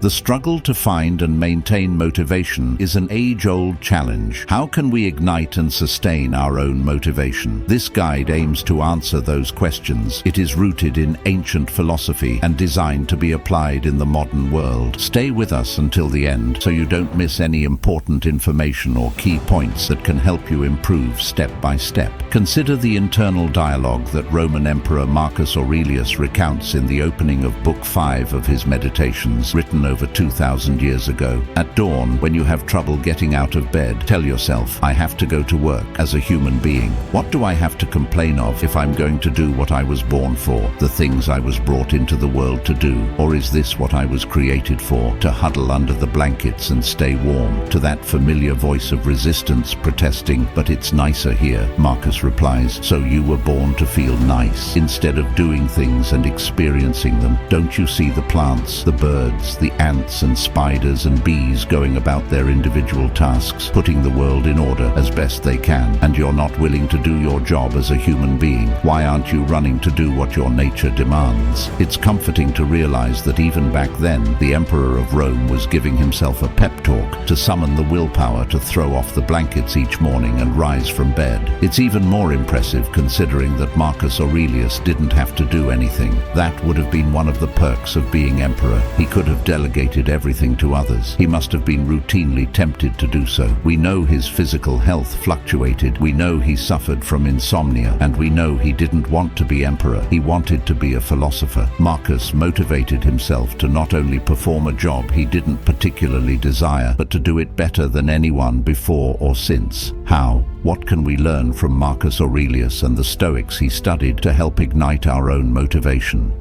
The struggle to find and maintain motivation is an age-old challenge. How can we ignite and sustain our own motivation? This guide aims to answer those questions. It is rooted in ancient philosophy and designed to be applied in the modern world. Stay with us until the end so you don't miss any important information or key points that can help you improve step by step. Consider the internal dialogue that Roman Emperor Marcus Aurelius recounts in the opening of Book 5 of his Meditations, written over 2,000 years ago. At dawn, when you have trouble getting out of bed, tell yourself, I have to go to work. As a human being, what do I have to complain of if I'm going to do what I was born for, the things I was brought into the world to do? Or is this what I was created for, to huddle under the blankets and stay warm? To that familiar voice of resistance protesting, but it's nicer here, Marcus replies, so you were born to feel nice, instead of doing things and experiencing them. Don't you see the plants, the birds, the ants and spiders and bees going about their individual tasks, putting the world in order as best they can, and you're not willing to do your job as a human being? Why aren't you running to do what your nature demands? It's comforting to realize that even back then, the Emperor of Rome was giving himself a pep talk to summon the willpower to throw off the blankets each morning and rise from bed. It's even more impressive considering that Marcus Aurelius didn't have to do anything. That would have been one of the perks of being emperor. He could have delegated everything to others. He must have been routinely tempted to do so. We know his physical health fluctuated. We know he suffered from insomnia, and we know he didn't want to be emperor. He wanted to be a philosopher. Marcus motivated himself to not only perform a job he didn't particularly desire, but to do it better than anyone before or since. How? What can we learn from Marcus Aurelius and the Stoics he studied to help ignite our own motivation?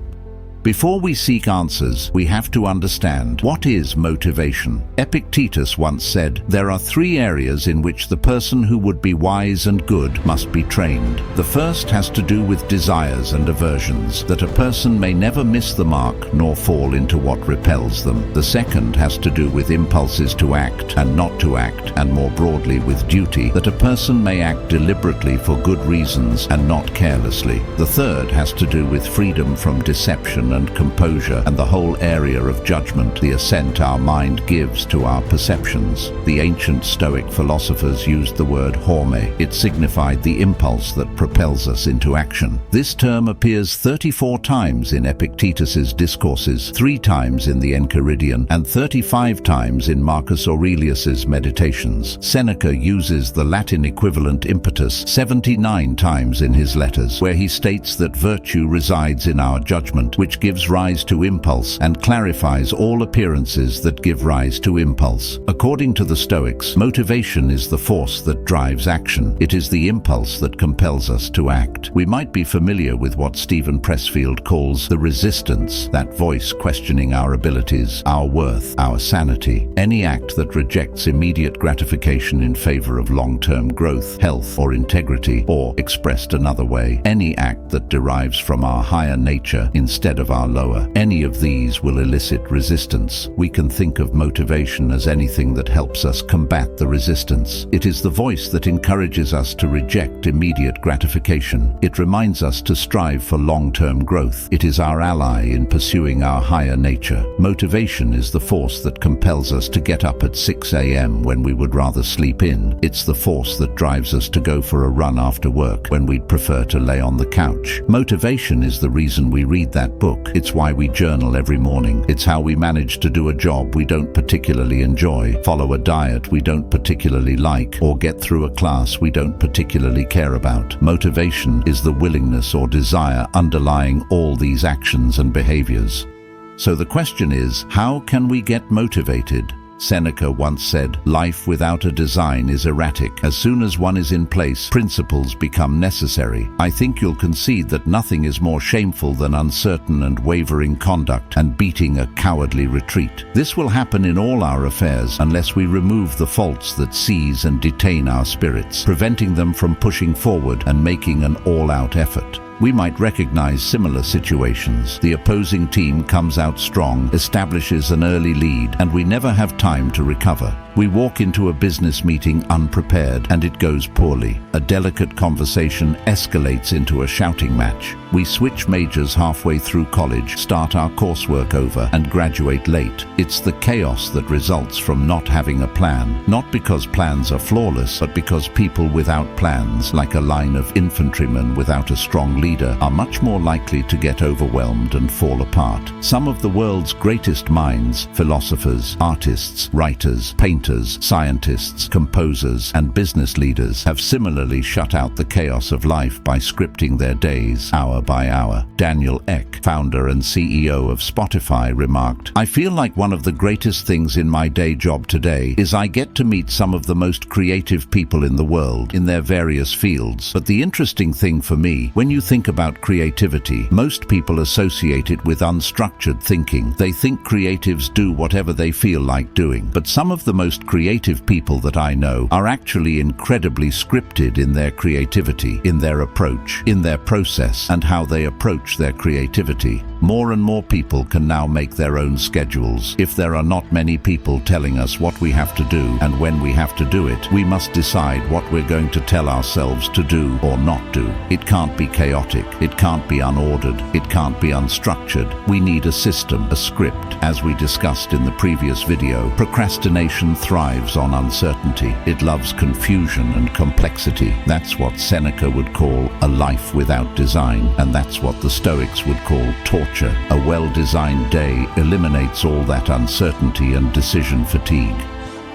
Before we seek answers, we have to understand, what is motivation? Epictetus once said, there are 3 areas in which the person who would be wise and good must be trained. The first has to do with desires and aversions, that a person may never miss the mark nor fall into what repels them. The second has to do with impulses to act and not to act, and more broadly with duty, that a person may act deliberately for good reasons and not carelessly. The third has to do with freedom from deception and composure, and the whole area of judgment, the assent our mind gives to our perceptions. The ancient Stoic philosophers used the word horme. It signified the impulse that propels us into action. This term appears 34 times in Epictetus's discourses, 3 times in the Enchiridion, and 35 times in Marcus Aurelius's Meditations. Seneca uses the Latin equivalent impetus 79 times in his letters, where he states that virtue resides in our judgment, which gives rise to impulse and clarifies all appearances that give rise to impulse. According to the Stoics, motivation is the force that drives action. It is the impulse that compels us to act. We might be familiar with what Stephen Pressfield calls the resistance, that voice questioning our abilities, our worth, our sanity. Any act that rejects immediate gratification in favor of long-term growth, health, or integrity, or, expressed another way, any act that derives from our higher nature instead of our lower. Any of these will elicit resistance. We can think of motivation as anything that helps us combat the resistance. It is the voice that encourages us to reject immediate gratification. It reminds us to strive for long-term growth. It is our ally in pursuing our higher nature. Motivation is the force that compels us to get up at 6 a.m. when we would rather sleep in. It's the force that drives us to go for a run after work when we'd prefer to lay on the couch. Motivation is the reason we read that book. It's why we journal every morning. It's how we manage to do a job we don't particularly enjoy, follow a diet we don't particularly like, or get through a class we don't particularly care about. Motivation is the willingness or desire underlying all these actions and behaviors. So the question is, how can we get motivated? Seneca once said, life without a design is erratic. As soon as one is in place, principles become necessary. I think you'll concede that nothing is more shameful than uncertain and wavering conduct and beating a cowardly retreat. This will happen in all our affairs unless we remove the faults that seize and detain our spirits, preventing them from pushing forward and making an all-out effort. We might recognize similar situations. The opposing team comes out strong, establishes an early lead, and we never have time to recover. We walk into a business meeting unprepared, and it goes poorly. A delicate conversation escalates into a shouting match. We switch majors halfway through college, start our coursework over, and graduate late. It's the chaos that results from not having a plan. Not because plans are flawless, but because people without plans, like a line of infantrymen without a strong leader, are much more likely to get overwhelmed and fall apart. Some of the world's greatest minds, philosophers, artists, writers, painters, scientists, composers, and business leaders, have similarly shut out the chaos of life by scripting their days, hour by hour. Daniel Ek, founder and CEO of Spotify, remarked, "I feel like one of the greatest things in my day job today is I get to meet some of the most creative people in the world in their various fields. But the interesting thing for me, when you think about creativity, most people associate it with unstructured thinking. They think creatives do whatever they feel like doing. But some of the most creative people that I know are actually incredibly scripted in their creativity, in their approach, in their process, and how they approach their creativity. More and more people can now make their own schedules. If there are not many people telling us what we have to do and when we have to do it, we must decide what we're going to tell ourselves to do or not do. It can't be chaotic. It can't be unordered. It can't be unstructured. We need a system, a script. As we discussed in the previous video, procrastination thrives on uncertainty. It loves confusion and complexity. That's what Seneca would call a life without design, and that's what the Stoics would call torture. A well-designed day eliminates all that uncertainty and decision fatigue.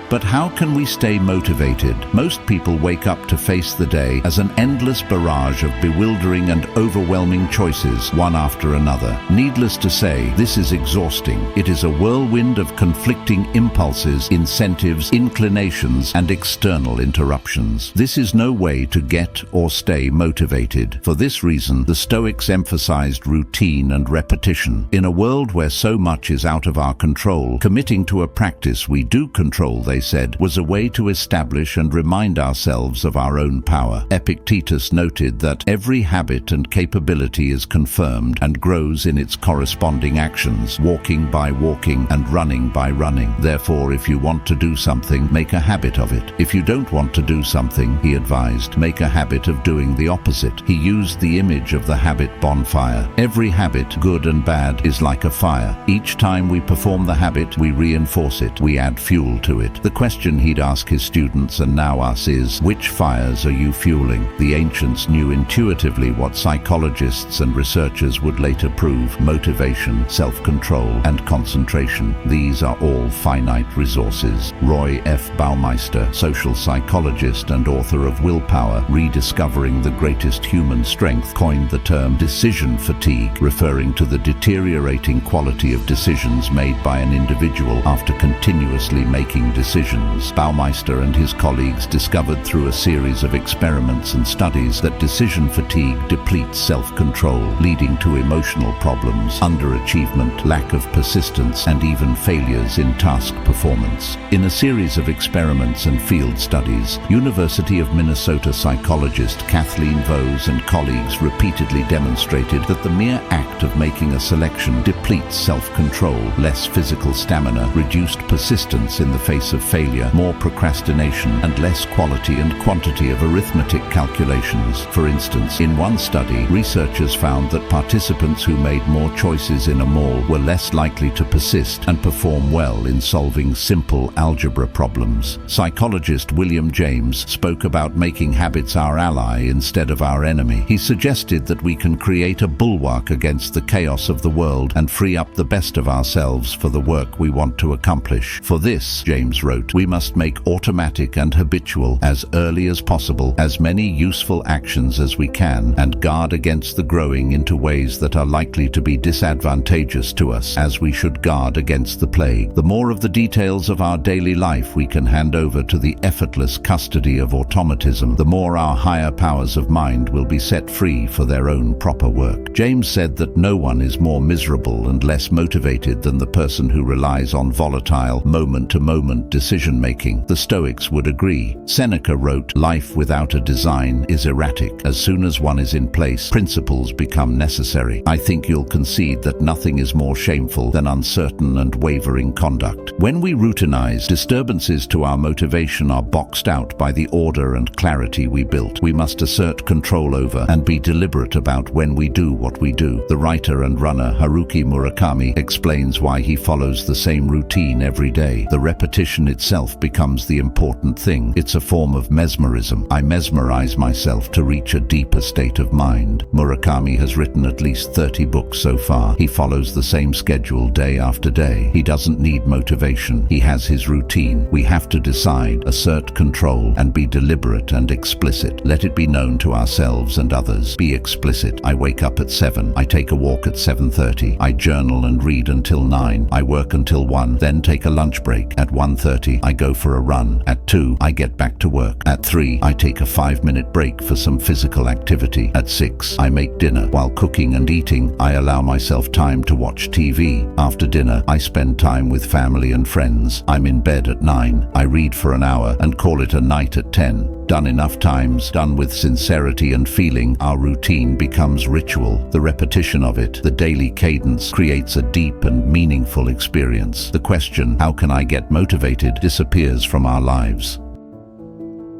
But how can we stay motivated? Most people wake up to face the day as an endless barrage of bewildering and overwhelming choices, one after another. Needless to say, this is exhausting. It is a whirlwind of conflicting impulses, incentives, inclinations, and external interruptions. This is no way to get or stay motivated. For this reason, the Stoics emphasized routine and repetition. In a world where so much is out of our control, committing to a practice we do control, they said, was a way to establish and remind ourselves of our own power. Epictetus noted that every habit and capability is confirmed and grows in its corresponding actions, walking by walking and running by running. Therefore, if you want to do something, make a habit of it. If you don't want to do something, he advised, make a habit of doing the opposite. He used the image of the habit bonfire. Every habit, good and bad, is like a fire. Each time we perform the habit, we reinforce it. We add fuel to it. The question he'd ask his students and now us is, which fires are you fueling? The ancients knew intuitively what psychologists and researchers would later prove: motivation, self-control, and concentration. These are all finite resources. Roy F. Baumeister, social psychologist and author of Willpower, Rediscovering the Greatest Human Strength, coined the term decision fatigue, referring to the deteriorating quality of decisions made by an individual after continuously making decisions. Baumeister and his colleagues discovered through a series of experiments and studies that decision fatigue depletes self-control, leading to emotional problems, underachievement, lack of persistence, and even failures in task performance. In a series of experiments and field studies, University of Minnesota psychologist Kathleen Vose and colleagues repeatedly demonstrated that the mere act of making a selection depletes self-control, less physical stamina, reduced persistence in the face of failure, more procrastination, and less quality and quantity of arithmetic calculations. For instance, in one study, researchers found that participants who made more choices in a mall were less likely to persist and perform well in solving simple algebra problems. Psychologist William James spoke about making habits our ally instead of our enemy. He suggested that we can create a bulwark against the chaos of the world and free up the best of ourselves for the work we want to accomplish. For this, James wrote, we must make automatic and habitual, as early as possible, as many useful actions as we can, and guard against the growing into ways that are likely to be disadvantageous to us, as we should guard against the plague. The more of the details of our daily life we can hand over to the effortless custody of automatism, the more our higher powers of mind will be set free for their own proper work. James said that no one is more miserable and less motivated than the person who relies on volatile, moment-to-moment decisions decision-making. The Stoics would agree. Seneca wrote, "Life without a design is erratic. As soon as one is in place, principles become necessary." I think you'll concede that nothing is more shameful than uncertain and wavering conduct. When we routinize, disturbances to our motivation are boxed out by the order and clarity we built. We must assert control over and be deliberate about when we do what we do. The writer and runner Haruki Murakami explains why he follows the same routine every day. The repetition itself becomes the important thing. It's a form of mesmerism. I mesmerize myself to reach a deeper state of mind. Murakami has written at least 30 books so far. He follows the same schedule day after day. He doesn't need motivation. He has his routine. We have to decide, assert control, and be deliberate and explicit. Let it be known to ourselves and others. Be explicit. I wake up at 7. I take a walk at 7:30. I journal and read until 9. I work until 1, then take a lunch break. At 1:30, I go for a run. At 2, I get back to work. At 3, I take a 5-minute break for some physical activity. At 6, I make dinner. While cooking and eating, I allow myself time to watch TV. After dinner, I spend time with family and friends. I'm in bed at 9. I read for an hour and call it a night at 10. Done enough times, done with sincerity and feeling, our routine becomes ritual. The repetition of it, the daily cadence, creates a deep and meaningful experience. The question, "How can I get motivated?" disappears from our lives.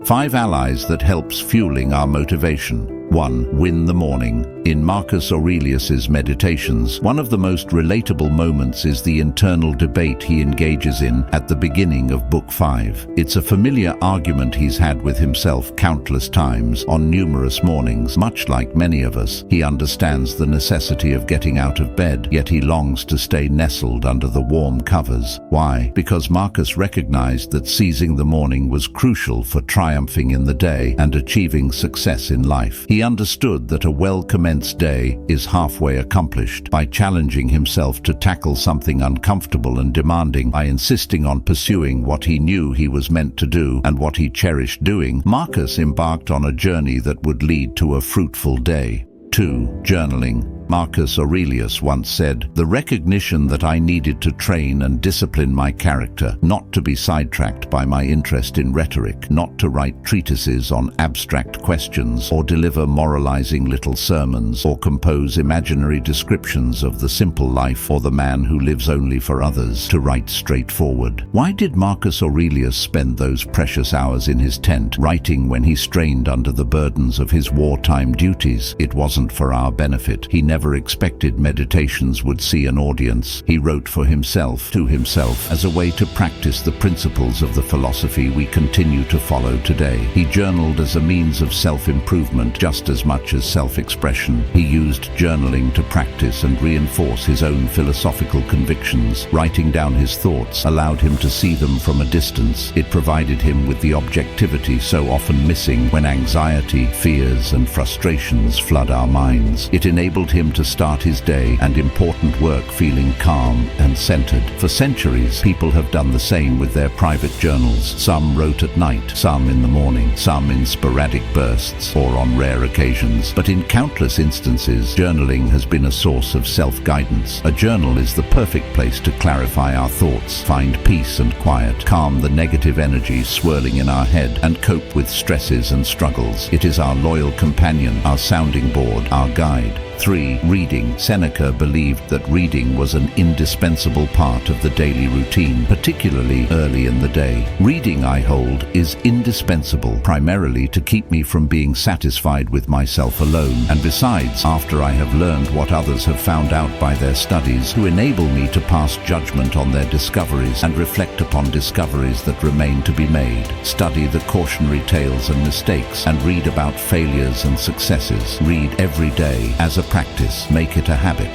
5 allies that helps fueling our motivation. 1. Win the morning. In Marcus Aurelius's Meditations, one of the most relatable moments is the internal debate he engages in at the beginning of Book 5. It's a familiar argument he's had with himself countless times on numerous mornings. Much like many of us, he understands the necessity of getting out of bed, yet he longs to stay nestled under the warm covers. Why? Because Marcus recognized that seizing the morning was crucial for triumphing in the day and achieving success in life. He understood that a well-commenced day is halfway accomplished. By challenging himself to tackle something uncomfortable and demanding, by insisting on pursuing what he knew he was meant to do and what he cherished doing, Marcus embarked on a journey that would lead to a fruitful day. 2. Journaling. Marcus Aurelius once said, "The recognition that I needed to train and discipline my character, not to be sidetracked by my interest in rhetoric, not to write treatises on abstract questions, or deliver moralizing little sermons, or compose imaginary descriptions of the simple life or the man who lives only for others, to write straightforward." Why did Marcus Aurelius spend those precious hours in his tent, writing when he strained under the burdens of his wartime duties? It wasn't for our benefit. He never expected Meditations would see an audience. He wrote for himself, to himself, as a way to practice the principles of the philosophy we continue to follow today. He journaled as a means of self-improvement just as much as self-expression. He used journaling to practice and reinforce his own philosophical convictions. Writing down his thoughts allowed him to see them from a distance. It provided him with the objectivity so often missing when anxiety, fears, and frustrations flood our minds. It enabled him to start his day and important work feeling calm and centered. For centuries, people have done the same with their private journals. Some wrote at night, some in the morning, some in sporadic bursts or on rare occasions. But in countless instances, journaling has been a source of self-guidance. A journal is the perfect place to clarify our thoughts, find peace and quiet, calm the negative energies swirling in our head, and cope with stresses and struggles. It is our loyal companion, our sounding board, our guide. 3. Reading. Seneca believed that reading was an indispensable part of the daily routine, particularly early in the day. Reading, I hold, is indispensable, primarily to keep me from being satisfied with myself alone, and besides, after I have learned what others have found out by their studies, to enable me to pass judgment on their discoveries and reflect upon discoveries that remain to be made. Study the cautionary tales and mistakes, and read about failures and successes. Read every day as a practice. Make it a habit.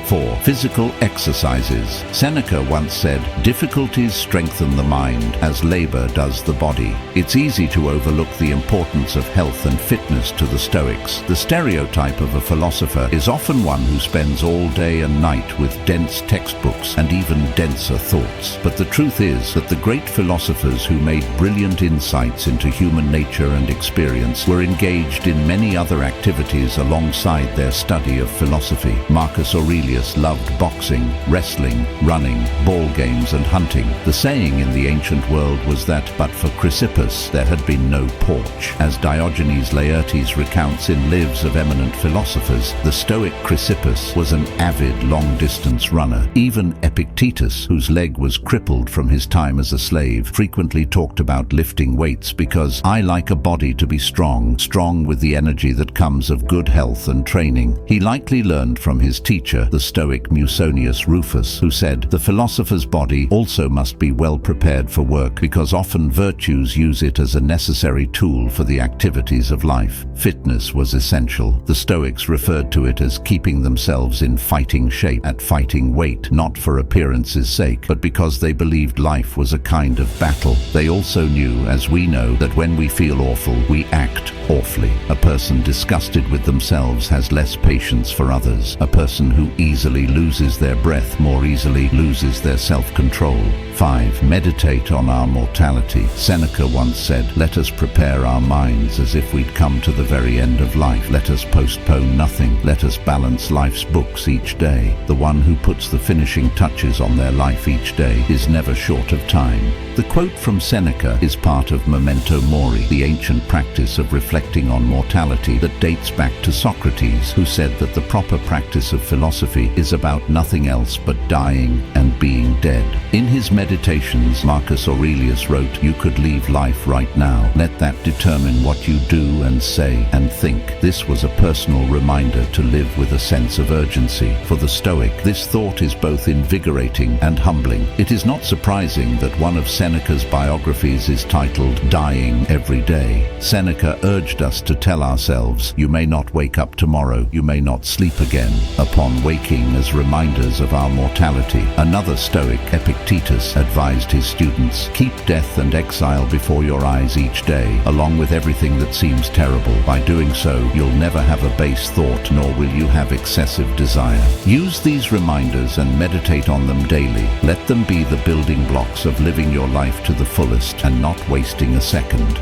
4. Physical exercises. Seneca once said, "Difficulties strengthen the mind as labor does the body." It's easy to overlook the importance of health and fitness to the Stoics. The stereotype of a philosopher is often one who spends all day and night with dense textbooks and even denser thoughts. But the truth is that the great philosophers who made brilliant insights into human nature and experience were engaged in many other activities alongside their study of philosophy. Marcus Aurelius Aurelius loved boxing, wrestling, running, ball games and hunting. The saying in the ancient world was that, but for Chrysippus, there had been no porch. As Diogenes Laertes recounts in Lives of Eminent Philosophers, the Stoic Chrysippus was an avid long-distance runner. Even Epictetus, whose leg was crippled from his time as a slave, frequently talked about lifting weights because "I like a body to be strong with the energy that comes of good health and training." He likely learned from his teacher, the Stoic Musonius Rufus, who said, "The philosopher's body also must be well prepared for work, because often virtues use it as a necessary tool for the activities of life." Fitness was essential. The Stoics referred to it as keeping themselves in fighting shape, at fighting weight, not for appearance's sake, but because they believed life was a kind of battle. They also knew, as we know, that when we feel awful, we act awfully. A person disgusted with themselves has less patience for others. A person who easily loses their breath more easily loses their self-control. 5. Meditate on our mortality. Seneca once said, "Let us prepare our minds as if we'd come to the very end of life. Let us postpone nothing. Let us balance life's books each day." The one who puts the finishing touches on their life each day is never short of time. The quote from Seneca is part of Memento Mori, the ancient practice of reflecting on mortality that dates back to Socrates, who said that the proper practice of philosophy is about nothing else but dying and being dead. In his Meditations, Marcus Aurelius wrote, "You could leave life right now. Let that determine what you do and say and think." This was a personal reminder to live with a sense of urgency. For the Stoic, this thought is both invigorating and humbling. It is not surprising that one of Seneca's biographies is titled "Dying Every Day." Seneca urged us to tell ourselves, "You may not wake up tomorrow, you may not sleep again," upon waking as reminders of our mortality. Another Stoic, Epictetus, advised his students, "Keep death and exile before your eyes each day, along with everything that seems terrible. By doing so, you'll never have a base thought, nor will you have excessive desire." Use these reminders and meditate on them daily. Let them be the building blocks of living your life to the fullest and not wasting a second.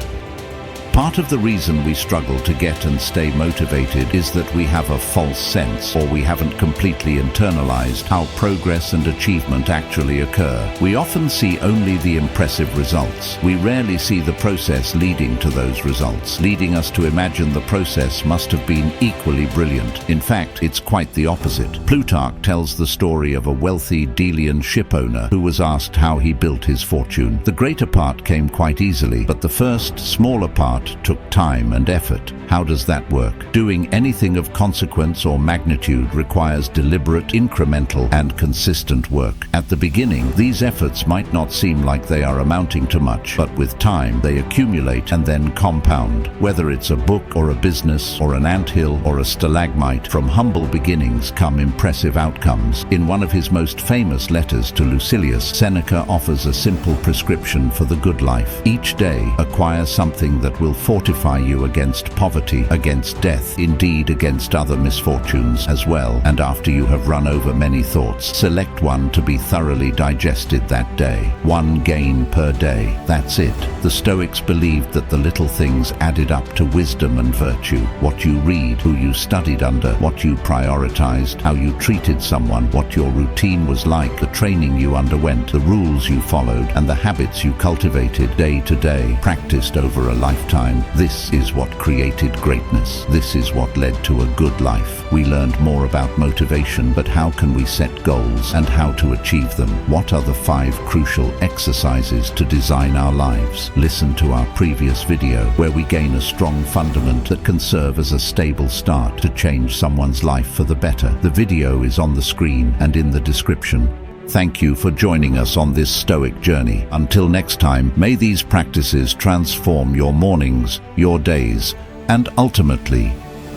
Part of the reason we struggle to get and stay motivated is that we have a false sense, or we haven't completely internalized, how progress and achievement actually occur. We often see only the impressive results. We rarely see the process leading to those results, leading us to imagine the process must have been equally brilliant. In fact, it's quite the opposite. Plutarch tells the story of a wealthy Delian shipowner who was asked how he built his fortune. The greater part came quite easily, but the first, smaller part took time and effort. How does that work? Doing anything of consequence or magnitude requires deliberate, incremental, and consistent work. At the beginning, these efforts might not seem like they are amounting to much, but with time, they accumulate and then compound. Whether it's a book or a business or an anthill or a stalagmite, from humble beginnings come impressive outcomes. In one of his most famous letters to Lucilius, Seneca offers a simple prescription for the good life. Each day, acquire something that will fortify you against poverty, against death, indeed against other misfortunes as well. And after you have run over many thoughts, select one to be thoroughly digested that day. One gain per day. That's it. The Stoics believed that the little things added up to wisdom and virtue. What you read, who you studied under, what you prioritized, how you treated someone, what your routine was like, the training you underwent, the rules you followed, and the habits you cultivated day to day, practiced over a lifetime. This is what created greatness. This is what led to a good life. We learned more about motivation, but how can we set goals and how to achieve them? What are the 5 crucial exercises to design our lives? Listen to our previous video where we gain a strong fundament that can serve as a stable start to change someone's life for the better. The video is on the screen and in the description. Thank you for joining us on this Stoic journey. Until next time, may these practices transform your mornings, your days, and ultimately,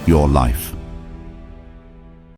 your life.